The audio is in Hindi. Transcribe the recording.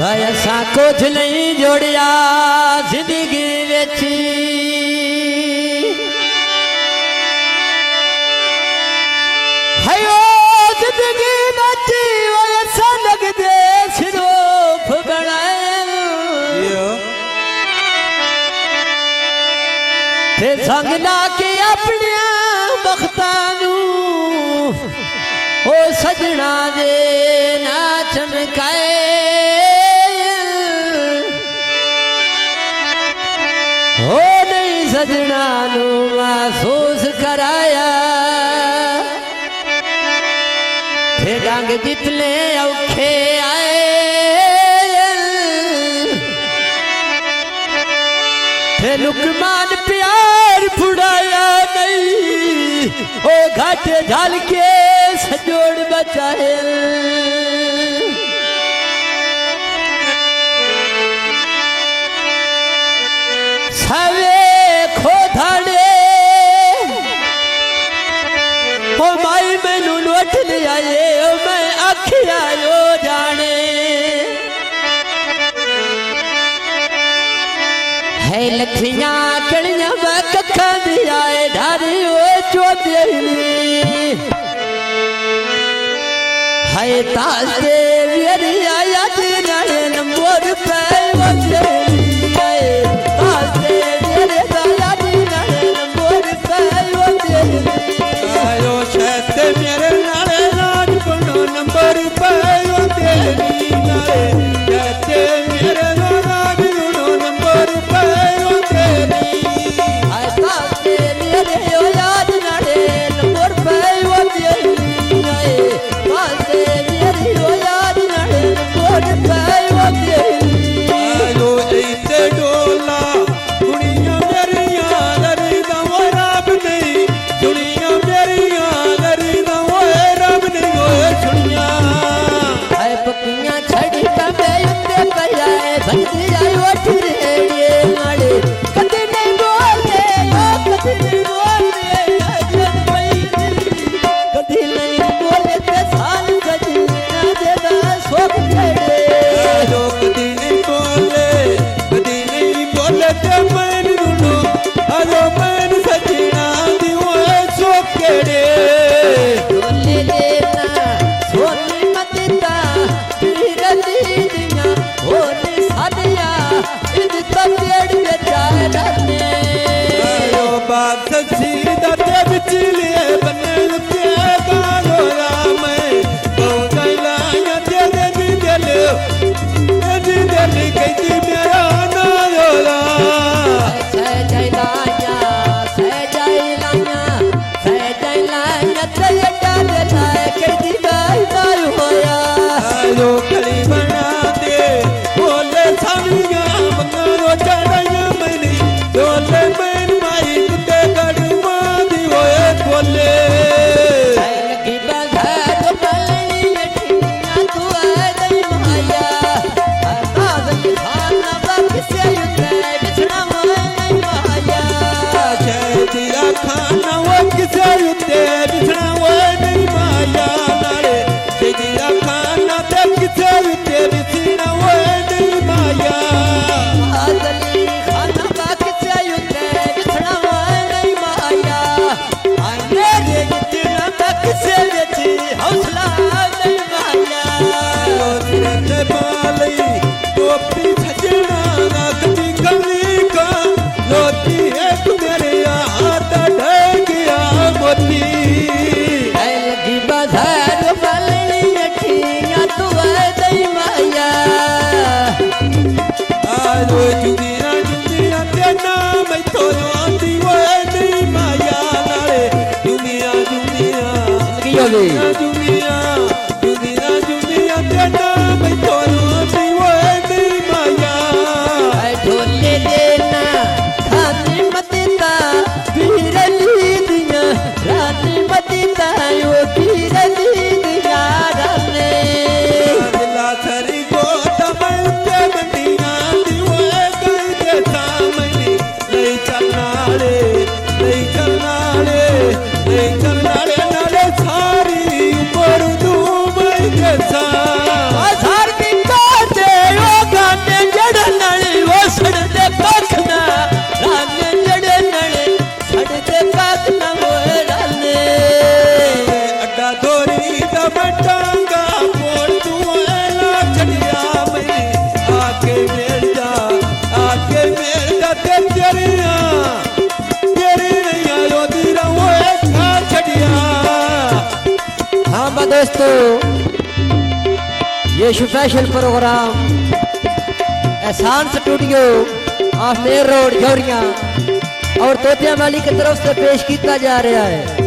भाई असा कुछ नहीं जोड़िया जिंदगी वेची हयो जिंदगी वेची वो ऐसा लग दे सिरोफ बनाए ते संग ला के अपने बख्तानू ओ सजना दे ना चमकाए हो नहीं सजना नू महसूस कराया थे डांग जितने औखे आए थे लुकमान प्यार फुड़ाया नहीं ओ घाटे झाल के सजोड़ बचाए सवे खोधाड़े ओ माई मैनू लौट ले आए ओ मैं आखिया यो जाने है लखियां कड़ियां कखा दी आए ढारी ओ चोदे है ताजे मेरी आया जाने नंबर पे वंदे दोस्तों, ये स्पेशल प्रोग्राम एहसान studio of main road Jourian और तोतिया माली की तरफ से पेश किया जा रहा है।